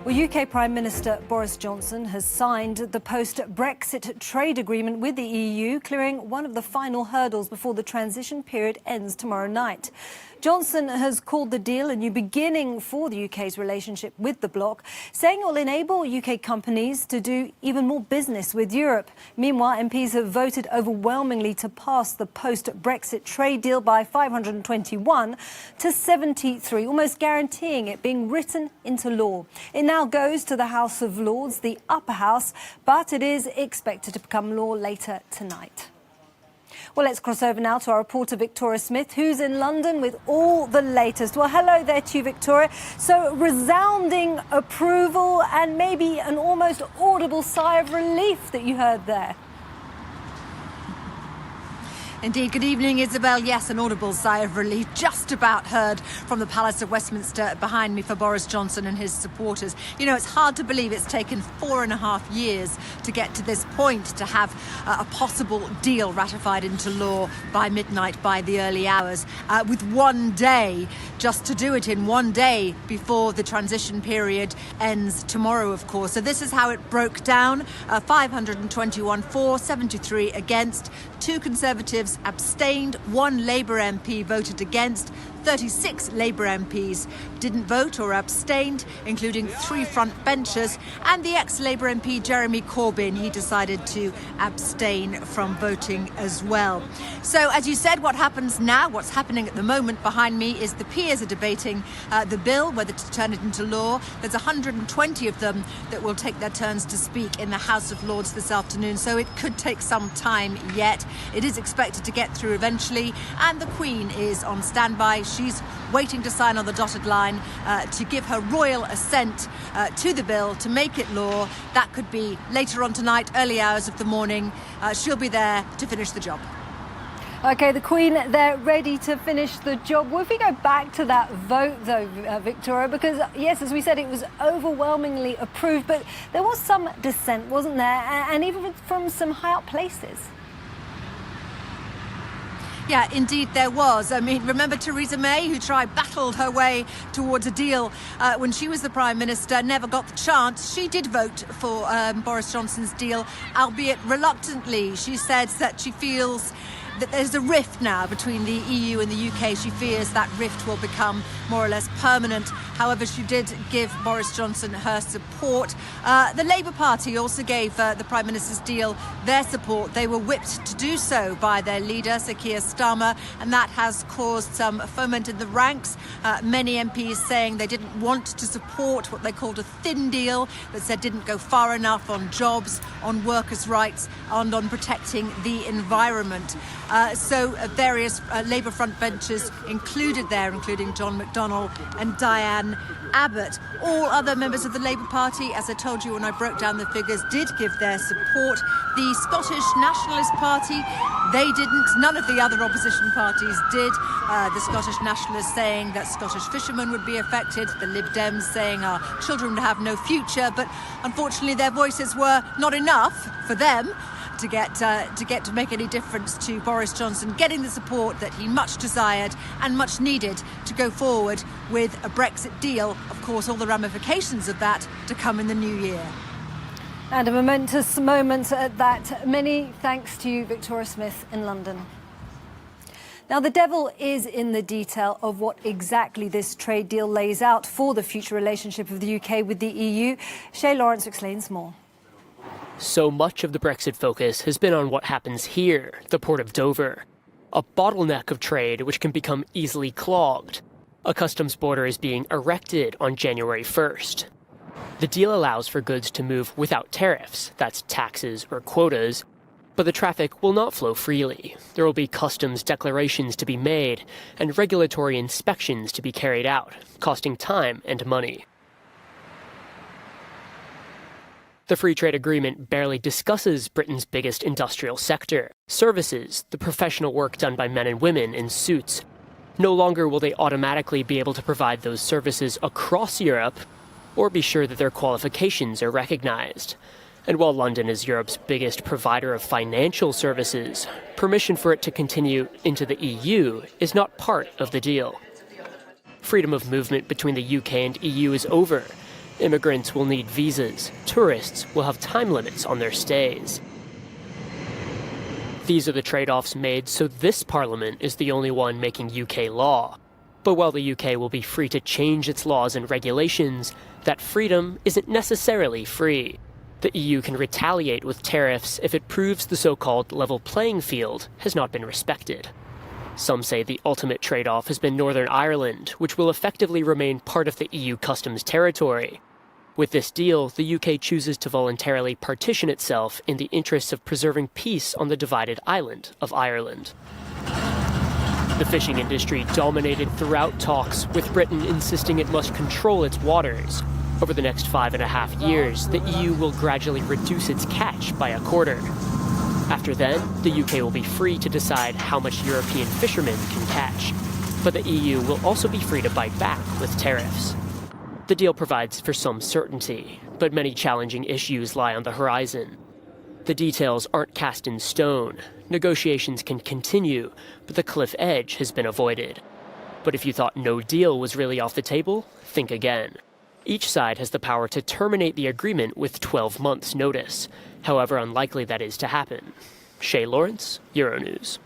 Well, UK Prime Minister Boris Johnson has signed the post-Brexit trade agreement with the EU, clearing one of the final hurdles before the transition period ends tomorrow night. Johnson has called the deal a new beginning for the UK's relationship with the bloc, saying it will enable UK companies to do even more business with Europe. Meanwhile, MPs have voted overwhelmingly to pass the post-Brexit trade deal by 521 to 73, almost guaranteeing it being written into law. It now goes to the House of Lords, the upper house, but it is expected to become law later tonight. Well, let's cross over now to our reporter Victoria Smith, who's in London with all the latest. Well, hello there to you, Victoria. So, resounding approval and maybe an almost audible sigh of relief that you heard there. Indeed. Good evening, Isabel. Yes, an audible sigh of relief just about heard from the Palace of Westminster behind me for Boris Johnson and his supporters. You know, it's hard to believe it's taken 4.5 years to get to this point, to have a possible deal ratified into law by midnight, by the early hours, with 1 day just to do it in, 1 day before the transition period ends tomorrow, of course. So this is how it broke down. 521 for, 73 against. 2 Conservatives abstained, 1 Labour MP voted against, 36 Labour MPs didn't vote or abstained, including 3 front benchers, and the ex-Labour MP Jeremy Corbyn, he decided to abstain from voting as well. So, as you said, what happens now, what's happening at the moment behind me is the peers are debating the bill, whether to turn it into law. There's 120 of them that will take their turns to speak in the House of Lords this afternoon, so it could take some time yet. It is expected to get through eventually, and the Queen is on standby. She's waiting to sign on the dotted line to give her royal assent to the bill to make it law. That could be later on tonight, early hours of the morning. She'll be there to finish the job. OK, the Queen, they're ready to finish the job. Well, if we go back to that vote, though, Victoria, because, yes, as we said, it was overwhelmingly approved, but there was some dissent, wasn't there? And even from some high-up places. Yeah, indeed there was. I mean, remember Theresa May, who battled her way towards a deal when she was the Prime Minister, never got the chance. She did vote for Boris Johnson's deal, albeit reluctantly. She says that she feels that there's a rift now between the EU and the UK. She fears that rift will become more or less permanent. However, she did give Boris Johnson her support. The Labour Party also gave the Prime Minister's deal their support. They were whipped to do so by their leader, Sir Keir Starmer, and that has caused some foment in the ranks. Many MPs saying they didn't want to support what they called a thin deal that said didn't go far enough on jobs, on workers' rights, and on protecting the environment. So various Labour front benchers included there, including John McDonnell and Diane Abbott. All other members of the Labour Party, as I told you when I broke down the figures, did give their support. The Scottish Nationalist Party, they didn't. None of the other opposition parties did. The Scottish Nationalists saying that Scottish fishermen would be affected. The Lib Dems saying our children would have no future. But unfortunately, their voices were not enough for them to get to make any difference to Boris Johnson getting the support that he much desired and much needed to go forward with a Brexit deal. Of course, all the ramifications of that to come in the new year. And a momentous moment at that. Many thanks to you, Victoria Smith in London. Now, the devil is in the detail of what exactly this trade deal lays out for the future relationship of the UK with the EU. Shay Lawrence explains more. So much of the Brexit focus has been on what happens here, the port of Dover. A bottleneck of trade which can become easily clogged. A customs border is being erected on January 1st. The deal allows for goods to move without tariffs, that's taxes or quotas, but the traffic will not flow freely. There will be customs declarations to be made and regulatory inspections to be carried out, costing time and money. The free trade agreement barely discusses Britain's biggest industrial sector, services, the professional work done by men and women in suits. No longer will they automatically be able to provide those services across Europe or be sure that their qualifications are recognized. And while London is Europe's biggest provider of financial services, permission for it to continue into the EU is not part of the deal. Freedom of movement between the UK and EU is over. Immigrants will need visas. Tourists will have time limits on their stays. These are the trade-offs made so this parliament is the only one making UK law. But while the UK will be free to change its laws and regulations, that freedom isn't necessarily free. The EU can retaliate with tariffs if it proves the so-called level playing field has not been respected. Some say the ultimate trade-off has been Northern Ireland, which will effectively remain part of the EU customs territory. With this deal, the UK chooses to voluntarily partition itself in the interests of preserving peace on the divided island of Ireland. The fishing industry dominated throughout talks, with Britain insisting it must control its waters. Over the next 5.5 years, the EU will gradually reduce its catch by a quarter. After then, the UK will be free to decide how much European fishermen can catch. But the EU will also be free to bite back with tariffs. The deal provides for some certainty, but many challenging issues lie on the horizon. The details aren't cast in stone. Negotiations can continue, but the cliff edge has been avoided. But if you thought no deal was really off the table, think again. Each side has the power to terminate the agreement with 12 months' notice, however unlikely that is to happen. Shay Lawrence, Euronews.